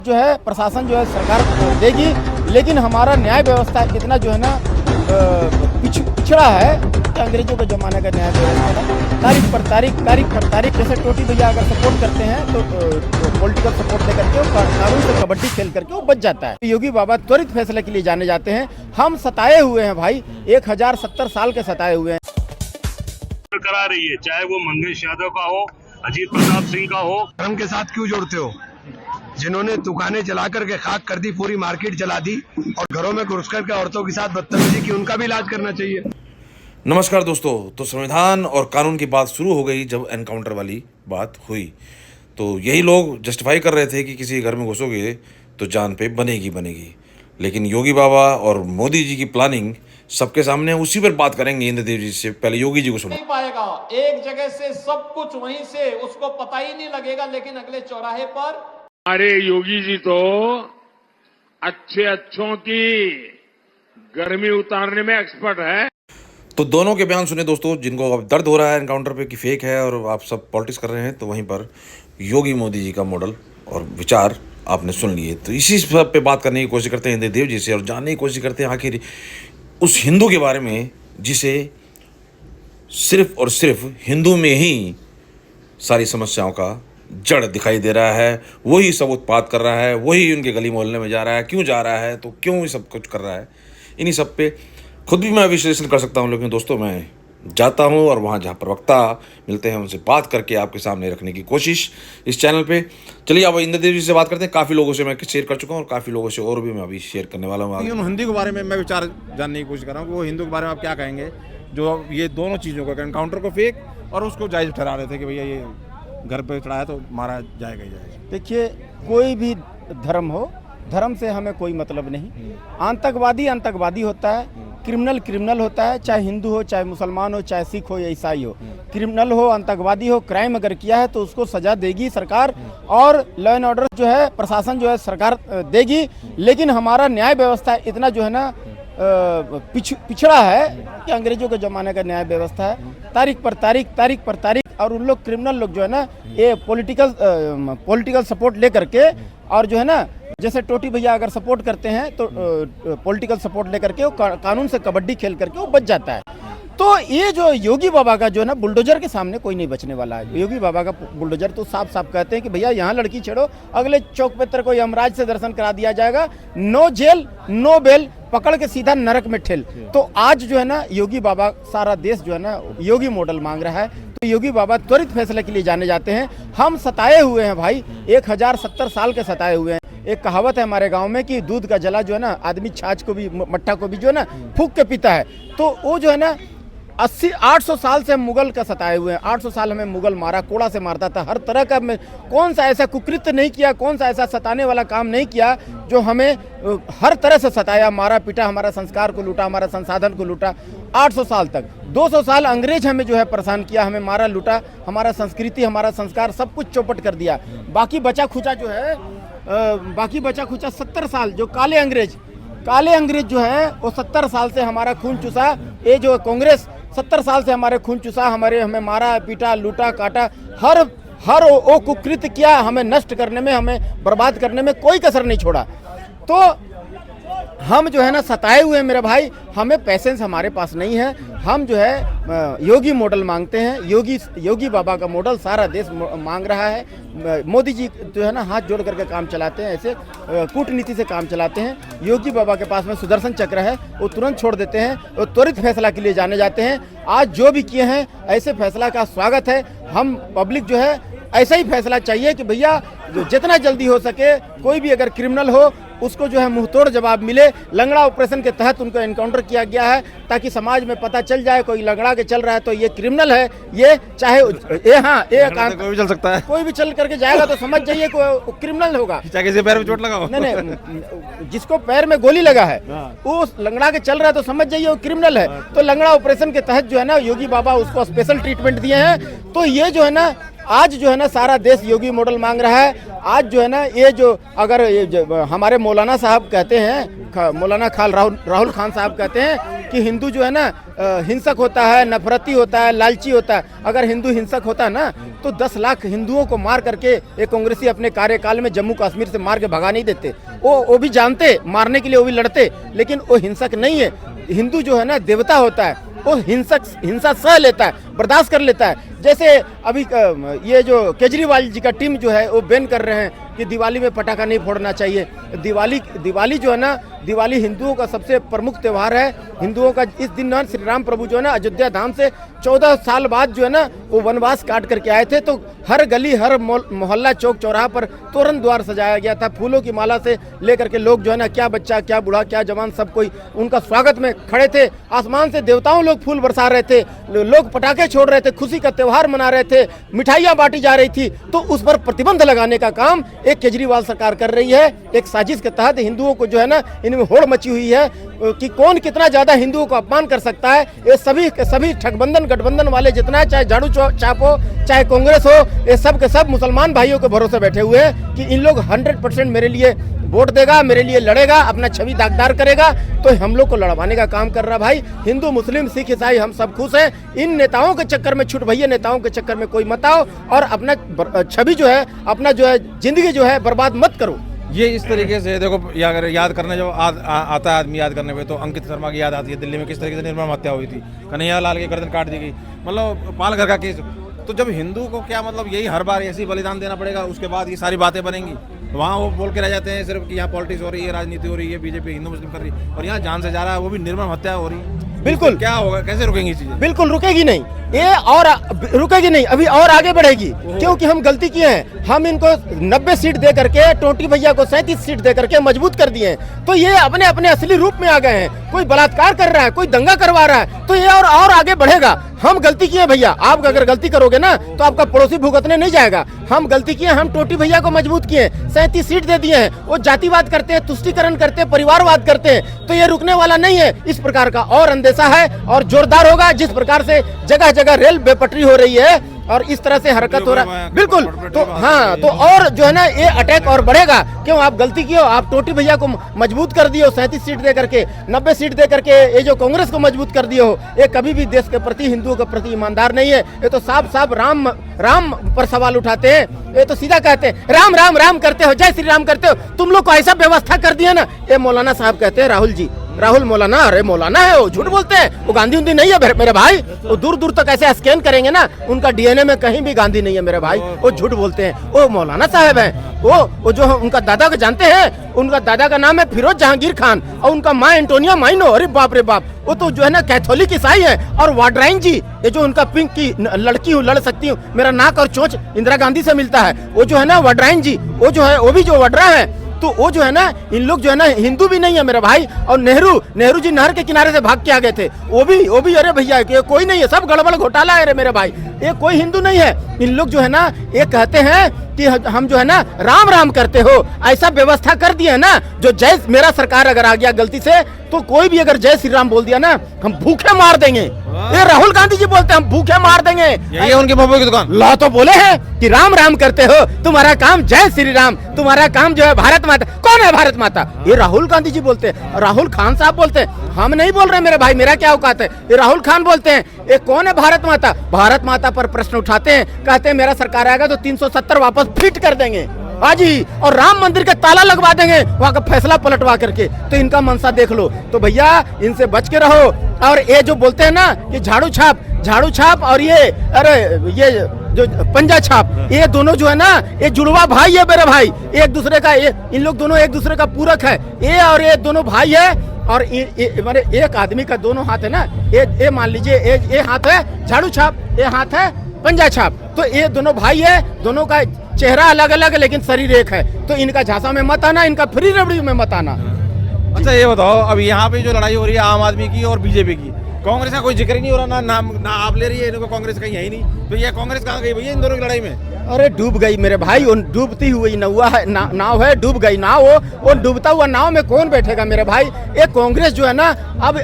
जो है प्रशासन जो है सरकार देगी, लेकिन हमारा न्याय व्यवस्था इतना जो है ना पिछड़ा है कि अंग्रेजों के ज़माने का न्याय व्यवस्था तारीख पर तारीख जैसे टोटी भैया अगर सपोर्ट करते हैं तो पॉलिटिकल सपोर्ट दे करके कानून से कबड्डी खेल करके वो बच जाता है। योगी बाबा त्वरित फैसले के लिए जाने जाते हैं। हम सताए हुए हैं भाई, 1070 साल के सताए हुए हैं। करा रही है, चाहे वो मंगेश यादव का हो, अजीत प्रताप सिंह का हो। धर्म के साथ क्यों जोड़ते हो? जिन्होंने दुकानें जला करके खाक कर दी, पूरी मार्केट जला दी और घरों में घुस करके औरतों के साथ बदतमीजी की, उनका भी इलाज करना चाहिए। नमस्कार दोस्तों, तो संविधान और कानून की बात शुरू हो गई जब एनकाउंटर वाली बात हुई तो यही लोग जस्टिफाई कर रहे थे कि किसी घर में घुसोगे तो जान पे बनेगी। लेकिन योगी बाबा और मोदी जी की प्लानिंग सबके सामने, उसी पर बात करेंगे इंद्रदेव जी से। पहले योगी जी को सुनो। नहीं पाएगा, एक जगह से सब कुछ वहीं से उसको पता ही नहीं लगेगा, लेकिन अगले चौराहे पर हमारे योगी जी तो अच्छों की गर्मी उतारने में एक्सपर्ट है। तो दोनों के बयान सुने दोस्तों। जिनको अब दर्द हो रहा है एनकाउंटर पे कि फेक है और आप सब पॉलिटिक्स कर रहे हैं, तो वहीं पर योगी मोदी जी का मॉडल और विचार आपने सुन लिए। तो इसी सब पे बात करने की कोशिश करते हैं इंद्रदेव जी से और जानने की कोशिश करते हैं आखिर उस हिंदू के बारे में जिसे सिर्फ और सिर्फ हिंदू में ही सारी समस्याओं का जड़ दिखाई दे रहा है। वही सब उत्पात कर रहा है, वही उनके गली मोहल्ले में जा रहा है। क्यों जा रहा है, तो क्यों ये सब कुछ कर रहा है, इन्हीं सब पे खुद भी मैं विश्लेषण कर सकता हूँ, लेकिन दोस्तों मैं जाता हूँ और वहाँ जहाँ प्रवक्ता मिलते हैं उनसे बात करके आपके सामने रखने की कोशिश इस चैनल पे। चलिए अब इंद्रदेव जी से बात करते हैं। काफ़ी लोगों से मैं शेयर कर चुका हूँ और काफ़ी लोगों से और भी मैं अभी शेयर करने वाला हूँ। हिंदू के बारे में मैं विचार जानने की कोशिश कर रहा हूँ कि वो हिंदू के बारे में आप क्या कहेंगे, जो ये दोनों चीज़ों को, एनकाउंटर को फेक और उसको जायज़ ठहरा रहे थे कि भैया ये घर पे चढ़ाया तो मारा जाएगा ही जाएगा। देखिए, कोई भी धर्म हो, धर्म से हमें कोई मतलब नहीं। आतंकवादी होता है, क्रिमिनल होता है, चाहे हिंदू हो, चाहे मुसलमान हो, चाहे सिख हो या ईसाई हो। क्रिमिनल हो, आतंकवादी हो, क्राइम अगर किया है तो उसको सजा देगी सरकार, और लॉ एंड ऑर्डर जो है प्रशासन जो है सरकार देगी। लेकिन हमारा न्याय व्यवस्था इतना जो है ना पिछड़ा है कि अंग्रेजों के ज़माने का न्याय व्यवस्था है। तारीख पर तारीख और उन लोग क्रिमिनल लोग जो है ना ये पॉलिटिकल सपोर्ट ले करके, और जो है ना जैसे टोटी भैया अगर सपोर्ट करते हैं तो पॉलिटिकल सपोर्ट लेकर के वो कानून से कबड्डी खेल करके वो बच जाता है। तो ये जो योगी बाबा का जो है ना, बुलडोजर के सामने कोई नहीं बचने वाला है। योगी बाबा का बुलडोजर तो साफ कहते हैं कि भैया यहाँ लड़की छेड़ो, अगले चौक पे तेरे को यमराज से दर्शन करा दिया जाएगा, नो जेल नो बेल, पकड़ के सीधा नरक में ठेल। तो आज जो है ना योगी बाबा, सारा देश जो है ना योगी मॉडल मांग रहा है। तो योगी बाबा त्वरित फैसले के लिए जाने जाते हैं। हम सताए हुए हैं भाई, 1070 साल के सताए हुए हैं। एक कहावत है हमारे गांव में कि दूध का जला जो है ना आदमी छाछ को भी, मट्ठा को भी जो है ना फूंक के पीता है। तो वो जो है ना 800 साल से हम मुगल का सताए हुए हैं। 800 साल हमें मुगल मारा, कोड़ा से मारता था, हर तरह का। कौन सा ऐसा कुकृत्य नहीं किया, कौन सा ऐसा सताने वाला काम नहीं किया जो हमें हर तरह से सताया, मारा पीटा, हमारा संस्कार को लूटा, हमारा संसाधन को लूटा। 800 साल तक, 200 साल अंग्रेज हमें जो है परेशान किया, हमें मारा लूटा, हमारा संस्कृति, हमारा संस्कार सब कुछ चौपट कर दिया। बाकी बचा खुचा जो है 70 साल जो काले अंग्रेज जो है वो 70 साल से हमारा खून चूसा। ये जो कांग्रेस 70 साल से हमारे खून चूसा, हमें मारा पीटा, लूटा काटा, हर वो कुकृत्य किया, हमें नष्ट करने में, हमें बर्बाद करने में कोई कसर नहीं छोड़ा। तो हम जो है ना सताए हुए मेरे भाई, हमें पैसेंस हमारे पास नहीं है। हम जो है योगी मॉडल मांगते हैं। योगी बाबा का मॉडल सारा देश मांग रहा है। मोदी जी जो है ना हाथ जोड़ करके काम चलाते हैं, ऐसे कूटनीति से काम चलाते हैं। योगी बाबा के पास में सुदर्शन चक्र है, वो तुरंत छोड़ देते हैं, वो त्वरित फैसला के लिए जाने जाते हैं। आज जो भी किए हैं ऐसे फैसला का स्वागत है। हम पब्लिक जो है ऐसा ही फैसला चाहिए कि भैया जितना जल्दी हो सके कोई भी अगर क्रिमिनल हो उसको जो है मुंहतोड़ जवाब मिले। लंगड़ा ऑपरेशन के तहत उनको एनकाउंटर किया गया है ताकि समाज में पता चल जाए कोई लंगड़ा के चल रहा है तो ये क्रिमिनल है। ये चाहे कोई भी चल सकता है, कोई भी चल करके जाएगा तो समझ जाइए कोई क्रिमिनल होगा। चाहे किसी पैर में चोट लगा हो, नहीं, जिसको पैर में गोली लगा है वो लंगड़ा के चल रहा है तो समझ जाइए वो क्रिमिनल है। तो लंगड़ा ऑपरेशन के तहत जो है ना योगी बाबा उसको स्पेशल ट्रीटमेंट दिए हैं। तो ये जो है ना आज जो है ना सारा देश योगी मॉडल मांग रहा है। आज जो है ना ये जो अगर हमारे मौलाना साहब कहते हैं, मौलाना राहुल खान साहब कहते हैं कि हिंदू जो है ना हिंसक होता है, नफरती होता है, लालची होता है। अगर हिंदू हिंसक होता ना तो 10 लाख हिंदुओं को मार करके एक कांग्रेसी अपने कार्यकाल में जम्मू कश्मीर से मार के भगा नहीं देते। वो भी जानते, मारने के लिए वो भी लड़ते, लेकिन वो हिंसक नहीं है। हिंदू जो है ना देवता होता है, वो हिंसा सह लेता है, बर्दाश्त कर लेता है। जैसे अभी ये जो केजरीवाल जी का टीम जो है वो बैन कर रहे हैं कि दिवाली में पटाखा नहीं फोड़ना चाहिए। दिवाली जो है ना, दिवाली हिंदुओं का सबसे प्रमुख त्यौहार है। हिंदुओं का इस दिन ना श्री राम प्रभु जो है ना अयोध्या धाम से 14 साल बाद जो है ना वो वनवास काट करके आए थे। तो हर गली, हर मोहल्ला, चौक चौराहा पर तोरण द्वार सजाया गया था, फूलों की माला से लेकर के लोग जो है ना, क्या बच्चा, क्या बूढ़ा, क्या जवान, सब कोई उनका स्वागत में खड़े थे। आसमान से देवताओं लोग फूल बरसा रहे थे, लोग पटाखे छोड़ रहे थे, खुशी का त्योहार मना रहे थे, मिठाइयां बांटी जा रही थी। तो उस पर प्रतिबंध लगाने का काम एक केजरीवाल सरकार कर रही है। एक साजिश के तहत हिंदुओं को जो है ना, इनमें होड़ मची हुई है कि कौन कितना ज्यादा हिंदुओं को अपमान कर सकता है। ये सभी ठगबंधन गठबंधन वाले जितना है, चाहे झाड़ू छाप हो, चाहे कांग्रेस हो, ये सब के सब मुसलमान भाइयों के भरोसे बैठे हुए हैं कि इन लोग 100% मेरे लिए वोट देगा, मेरे लिए लड़ेगा, अपना छवि दागदार करेगा। तो हम लोग को लड़वाने का काम कर रहा भाई। हिंदू, मुस्लिम, सिख, ईसाई हम सब खुश हैं। इन नेताओं के चक्कर में, छुट भैया नेताओं के चक्कर में कोई मत आओ और अपना छवि जो है, अपना जो है जिंदगी जो है बर्बाद मत करो। ये इस तरीके से देखो, अगर याद करने जब आता है आदमी याद करने पे, तो अंकित शर्मा की याद आती है दिल्ली में किस तरीके से निर्मम हत्या हुई थी, कन्हैया लाल की गर्दन काट दी गई, मतलब पालघर का केस। तो जब हिंदू को क्या मतलब यही हर बार ऐसी बलिदान देना पड़ेगा, उसके बाद ये सारी बातें बनेंगी। वहाँ वो बोल के रह जाते हैं सिर्फ कि यहाँ पॉलिटिक्स हो रही है, राजनीति हो रही है, बीजेपी हिंदू मुस्लिम कर रही है, और यहाँ जान से जा रहा है, वो भी निर्मम हत्या हो रही है। बिल्कुल, क्या होगा, कैसे रुकेंगी चीजें? बिल्कुल रुकेगी नहीं, ये और रुकेगी नहीं, अभी और आगे बढ़ेगी। क्योंकि हम गलती किए हैं, हम इनको 90 सीट दे करके टोटी भैया को 37 सीट दे करके मजबूत कर दिए हैं। तो ये अपने अपने असली रूप में आ गए हैं। कोई बलात्कार कर रहा है, कोई दंगा करवा रहा है, तो ये और आगे बढ़ेगा। हम गलती किए भैया, आप अगर गलती करोगे ना तो आपका पड़ोसी भुगतने नहीं जाएगा। हम गलती किए, हम टोटी भैया को मजबूत किए, 37 सीट दे दिए हैं। वो जातिवाद करते हैं, तुष्टीकरण करते हैं, परिवारवाद करते हैं, तो ये रुकने वाला नहीं है। इस प्रकार का और अंदेशा है और जोरदार होगा। जिस प्रकार से जगह जगह रेल बेपटरी हो रही है और इस तरह से हरकत हो रहा है, बिल्कुल। तो हाँ, तो और जो है ना ये अटैक और बढ़ेगा। क्यों? आप गलती किए हो, आप टोटी भैया को मजबूत कर दिए हो 37 सीट दे करके, 90 सीट दे करके ये जो कांग्रेस को मजबूत कर दिए हो। ये कभी भी देश के प्रति, हिंदुओं के प्रति ईमानदार नहीं है। ये तो साफ साफ राम पर सवाल उठाते हैं। ये तो सीधा कहते हैं राम राम राम करते हो, जय श्री राम करते हो। तुम लोग को ऐसा व्यवस्था कर दिया ना। ये मौलाना साहब कहते हैं, राहुल मौलाना, अरे मौलाना है वो, झूठ बोलते हैं, वो गांधी उंधी नहीं है मेरे भाई। वो दूर दूर तक ऐसे स्कैन करेंगे ना, उनका डीएनए में कहीं भी गांधी नहीं है मेरे भाई। वो झूठ बोलते हैं, वो मौलाना साहब है। वो जो उनका दादा को जानते हैं, उनका दादा का नाम है फिरोज जहांगीर खान और उनका माँ एंटोनिया माइनो। अरे बाप रे बाप, वो तो जो है ना कैथोलिक ईसाई है। और वाड्राइन जी, ये जो उनका पिंक की लड़की हूँ, लड़ सकती हूँ, मेरा नाक और चोंच इंदिरा गांधी से मिलता है, वो जो है ना वाड्राइन जी, वो जो है वो भी जो वड्रा है। तो वो जो है ना, इन लोग जो है ना हिंदू भी नहीं है मेरे भाई। और नेहरू जी नहर के किनारे से भाग के आ गए थे, वो भी अरे भैया कोई नहीं है, सब गड़बड़ घोटाला है रे मेरे भाई। ये कोई हिंदू नहीं है। इन लोग जो है ना ये कहते हैं कि हम जो है ना राम राम करते हो। ऐसा व्यवस्था कर दिया है ना, जो जय, मेरा सरकार अगर आ गया गलती से, तो कोई भी अगर जय श्री राम बोल दिया ना, हम भूखे मार देंगे। ये राहुल गांधी जी बोलते हैं हम भूखे मार देंगे। ये उनके बाबू की दुकान ला तो बोले हैं कि राम राम करते हो, तुम्हारा काम जय श्री राम, तुम्हारा काम जो है भारत माता। कौन है भारत माता? ये राहुल गांधी जी बोलते हैं, राहुल खान साहब बोलते हैं। हम नहीं बोल रहे मेरे भाई, मेरा क्या औकात है। ये राहुल खान बोलते हैं। ये कौन है भारत माता? भारत माता पर प्रश्न उठाते हैं, कहते हैं मेरा सरकार आएगा तो 370 वापस फिट कर देंगे हाजी, और राम मंदिर का ताला लगवा देंगे वहाँ का फैसला पलटवा करके। तो इनका मनसा देख लो। तो भैया इनसे बच के रहो। और ये जो बोलते हैं ना कि झाड़ू छाप और ये जो पंजा छाप, ये दोनों जो है ना ये जुड़वा भाई है मेरे भाई। एक दूसरे का, इन लोग दोनों एक दूसरे का पूरक है। ये और ये दोनों भाई है। और मेरे एक आदमी का दोनों हाथ है ना, ये मान लीजिए ये हाथ है झाड़ू छाप, ये हाथ है पंजा छाप। तो ये दोनों भाई है, दोनों का चेहरा अलग अलग है लेकिन शरीर एक है। तो इनका झांसा में मत आना, इनका फ्री रबड़ी में मत आना। अच्छा ये बताओ, अब यहाँ पे जो लड़ाई हो रही है आम आदमी की और बीजेपी की, कांग्रेस का कोई जिक्र ही नहीं हो रहा, ना आप ले रही है, इनको कांग्रेस कहीं है ही नहीं। तो ये कांग्रेस कहाँ गई भैया इन दोनों की लड़ाई में? अरे डूब गई मेरे भाई, उन डूबती हुई नाव है, डूब गई नाव। वो डूबता हुआ नाव में कौन बैठेगा मेरे भाई? ये कांग्रेस जो है ना,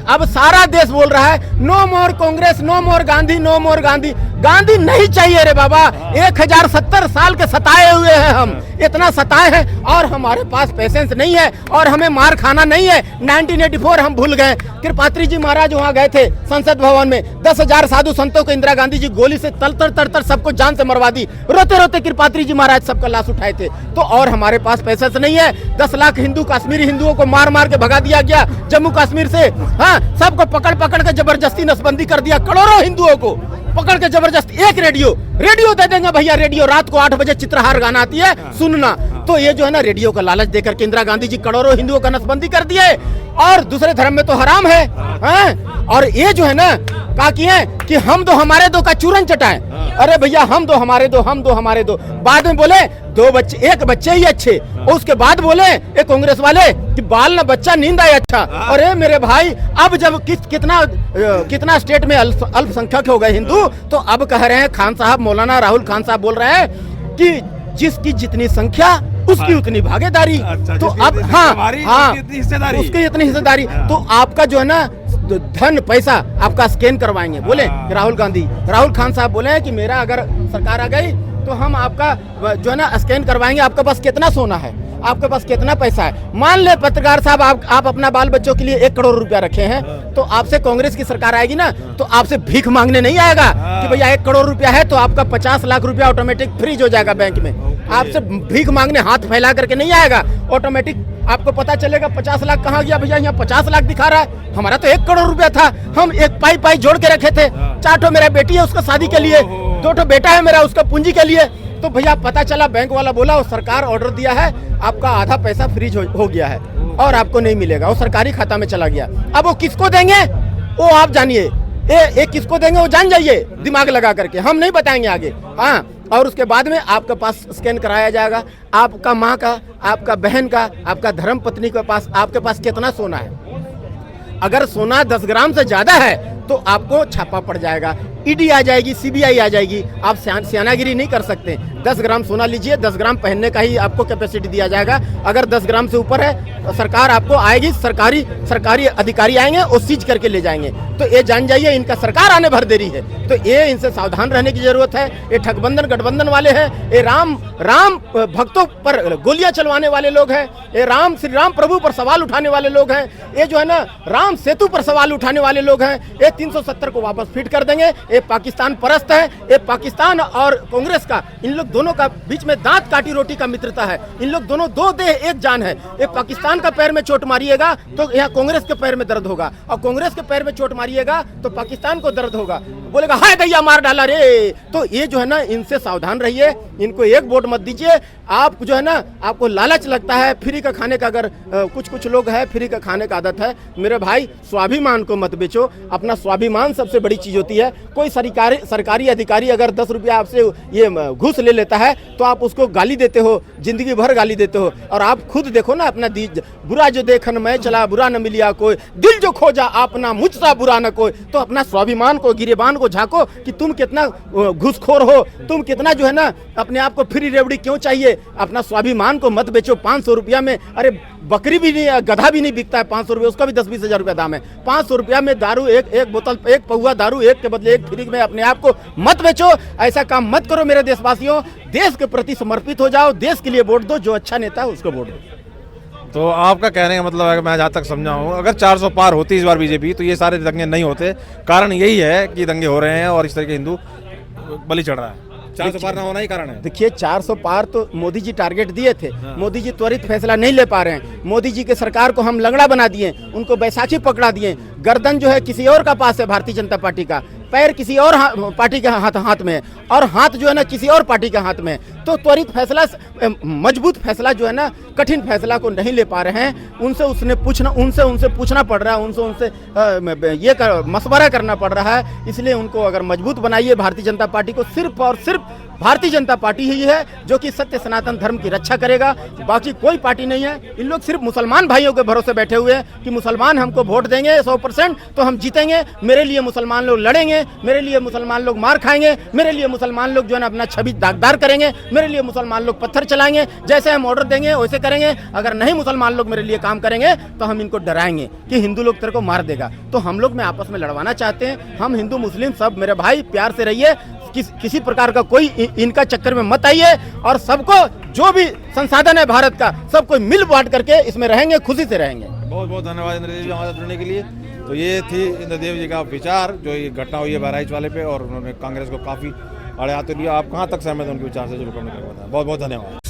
अब सारा देश बोल रहा है नो मोर कांग्रेस, नो मोर गांधी, नो मोर गांधी। गांधी नहीं चाहिए रे बाबा। 1070 साल के सताए हुए हैं हम, इतना सताए हैं और हमारे पास पेशेंस नहीं है और हमें मार खाना नहीं है। 1984 हम भूल गए। कृपात्री जी महाराज वहां गए थे संसद भवन में, 10,000 साधु संतों को इंदिरा गांधी जी गोली से तल सबको जान से मरवा दी। रोते रोते कृपात्री जी महाराज सबका लाश उठाए थे। तो और हमारे पास पेशेंस नहीं है। 10 लाख हिंदू कश्मीरी हिंदुओं को मार मार के भगा दिया गया जम्मू कश्मीर से। हाँ, सबको पकड़ पकड़ के जबरदस्ती नसबंदी कर दिया, करोड़ों हिंदुओं को पकड़ के जबरदस्ती। एक रेडियो दे देंगे भैया, रेडियो रात को 8 बजे चित्रहार गाना आती है सुनना। तो ये जो है ना, रेडियो का लालच देकर के इंदिरा गांधी जी करोड़ों हिंदुओं का नसबंदी कर दिए। और दूसरे धर्म में तो हराम है, और ये जो है ना कहा कि हम दो हमारे दो का चूरन चटाए। अरे भैया, हम दो हमारे दो, हम दो हमारे दो। बाद में बोले 2 बच्चे, 1 बच्चे ही अच्छे। उसके बाद बोले एक कांग्रेस वाले कि बाल ना बच्चा नींद आए अच्छा। अरे मेरे भाई, अब जब कितना स्टेट में अल्पसंख्यक हो गए हिंदू, तो अब कह रहे हैं खान साहब, मौलाना राहुल खान साहब बोल रहे हैं कि जिसकी जितनी संख्या उसकी उतनी भागीदारी। तो अब उसकी इतनी हिस्सेदारी। तो आपका जो है ना धन पैसा आपका स्कैन करवाएंगे। बोले राहुल खान साहब बोले हैं कि मेरा अगर सरकार आ गई तो हम आपका जो है ना स्कैन करवाएंगे। आपके पास कितना सोना है, आपके पास कितना पैसा है। मान ले पत्रकार साहब, आप अपना बाल बच्चों के लिए 1 करोड़ रुपया रखे हैं, तो आपसे कांग्रेस की सरकार आएगी ना, तो आपसे भीख मांगने नहीं आएगा कि भैया 1 करोड़ रुपया है तो आपका 50 लाख रुपया ऑटोमेटिक फ्रीज हो जाएगा बैंक में। आपसे भीख मांगने हाथ फैला करके नहीं आएगा, ऑटोमेटिक आपको पता चलेगा 50 लाख कहाँ गया भैया, यहाँ 50 लाख दिखा रहा है, हमारा तो 1 करोड़ रुपया था, हम एक पाई जोड़ के रखे थे। 4 ठो मेरा बेटी है उसका शादी के लिए, 2 ठो बेटा है मेरा उसका पूंजी के लिए। तो भैया पता चला, बैंक वाला बोला और सरकार ऑर्डर दिया है, आपका आधा पैसा फ्रीज हो गया है और आपको नहीं मिलेगा, वो सरकारी खाता में चला गया। अब वो किसको देंगे वो आप जानिए, ये किसको देंगे वो जान जाइए दिमाग लगा करके, हम नहीं बताएंगे आगे। हाँ, और उसके बाद में आपके पास स्कैन कराया जाएगा आपका माँ का, आपका बहन का, आपका धर्म पत्नी के पास, आपके पास कितना सोना है। अगर सोना 10 ग्राम से ज्यादा है तो आपको छापा पड़ जाएगा, ईडी आ जाएगी, सीबीआई आ जाएगी। आप सियानागिरी नहीं कर सकते। 10 ग्राम सोना लीजिए, 10 ग्राम पहनने का ही आपको कैपेसिटी दिया जाएगा। अगर 10 ग्राम से ऊपर है तो सरकार आपको आएगी, सरकारी अधिकारी आएंगे और सीज करके ले जाएंगे। तो ये जान जाइए इनका सरकार आने भर देरी है। तो ये इनसे सावधान रहने की जरूरत है। ये ठगबंधन गठबंधन वाले हैं, ये राम भक्तों पर गोलियां चलवाने वाले लोग हैं, ये श्री राम प्रभु पर सवाल उठाने वाले लोग हैं, ये जो है ना राम सेतु पर सवाल उठाने वाले लोग हैं। ये 370 को वापस फिट कर देंगे। ये पाकिस्तान परस्त है, ये पाकिस्तान और कांग्रेस का, इन लोग दोनों का बीच में दांत काटी रोटी का मित्रता है। इन लोग दोनों 2 देह 1 जान है। ये पाकिस्तान का पैर में चोट मारिएगा तो यहाँ कांग्रेस के पैर में दर्द होगा, और कांग्रेस के पैर में चोट मारिएगा तो पाकिस्तान को दर्द होगा। बोलेगा हाय दैया मार डाला रे। तो ये जो है ना, इनसे सावधान रहिए, इनको 1 वोट मत दीजिए। आप जो है ना, आपको लालच लगता है फ्री का खाने का, अगर कुछ लोग है फ्री का खाने का आदत है, मेरे भाई स्वाभिमान को मत बेचो। अपना स्वाभिमान सबसे बड़ी चीज होती है। कोई सरकारी अधिकारी अगर 10 रुपया आपसे ये घूस ले लेता है तो आप उसको गाली देते हो, जिंदगी भर गाली देते हो। और आप खुद देखो ना, अपना बुरा जो देखन मैं चला, बुरा न मिलिया कोई, दिल जो खोजा अपना मुझसा बुरा न कोई। तो अपना स्वाभिमान को, गिरेबान को झांको कि तुम कितना घूसखोर हो, तुम कितना जो है ना अपने आप को फ्री रेवड़ी क्यों चाहिए। अपना स्वाभिमान को मत बेचो 500 रुपया में। अरे बकरी भी नहीं, गधा भी नहीं बिकता है 500 रुपये, उसका भी 10-20 हजार रुपया दाम है। 500 रुपया में दारू, एक बोतल, 1 पौवा दारू, 1 के बदले 1 फ्री में अपने आप को मत बेचो। ऐसा काम मत करो मेरे देशवासियों। देश के प्रति समर्पित हो जाओ, देश के लिए वोट दो, जो अच्छा नेता है उसको वोट दो। तो आपका कहने का मतलब है, मैं जहाँ तक समझा हूँ, अगर 400 पार होती इस बार बीजेपी तो ये सारे दंगे नहीं होते। कारण यही है कि दंगे हो रहे हैं और इस तरह के हिंदू बलि चढ़ रहा है। 400 पार ना होना ही कारण है। देखिए 400 पार तो मोदी जी टारगेट दिए थे, मोदी जी त्वरित फैसला नहीं ले पा रहे हैं। मोदी जी के सरकार को हम लंगड़ा बना दिए, उनको बैसाखी पकड़ा दिए। गर्दन जो है किसी और का पास है भारतीय जनता पार्टी का, पैर किसी और पार्टी के हाथ में है, और हाथ जो है ना किसी और पार्टी के हाथ में है। तो त्वरित फैसला, मजबूत फैसला जो है ना, कठिन फैसला को नहीं ले पा रहे हैं। उनसे पूछना पड़ रहा है, उनसे ये मशवरा करना पड़ रहा है। इसलिए उनको अगर मजबूत बनाइए भारतीय जनता पार्टी को, सिर्फ और सिर्फ भारतीय जनता पार्टी ही है जो कि सत्य सनातन धर्म की रक्षा करेगा, बाकी कोई पार्टी नहीं है। इन लोग सिर्फ मुसलमान भाइयों के भरोसे बैठे हुए हैं कि मुसलमान हमको वोट देंगे 100% तो हम जीतेंगे, मेरे लिए मुसलमान लोग लड़ेंगे, मेरे लिए मुसलमान लोग मार खाएंगे, मेरे लिए मुसलमान लोग जो है ना अपना छवि दागदार करेंगे, मेरे लिए मुसलमान लोग पत्थर चलाएंगे, जैसे हम ऑर्डर देंगे वैसे करेंगे। अगर नहीं मुसलमान लोग मेरे लिए काम करेंगे तो हम इनको डराएंगे कि हिंदू लोग तेरे को मार देगा। तो हम लोग में आपस में लड़वाना चाहते हैं। हम हिंदू मुस्लिम सब मेरे भाई प्यार से रहिए, किसी प्रकार का कोई इनका चक्कर में मत आइए और सबको जो भी संसाधन है भारत का सबको मिल बांट करके इसमें रहेंगे, खुशी से रहेंगे। बहुत बहुत धन्यवाद इंद्रदेव जी हमारे साथ जुड़ने के लिए। तो ये थी इंद्रदेव जी का विचार जो ये घटना हुई है बहराइच वाले पे, और उन्होंने कांग्रेस को काफ़ी अड़े हाथों लिया। आप कहाँ तक सहमत हैं उनके विचार से, जो कमेंट कर बताएं। बहुत बहुत धन्यवाद।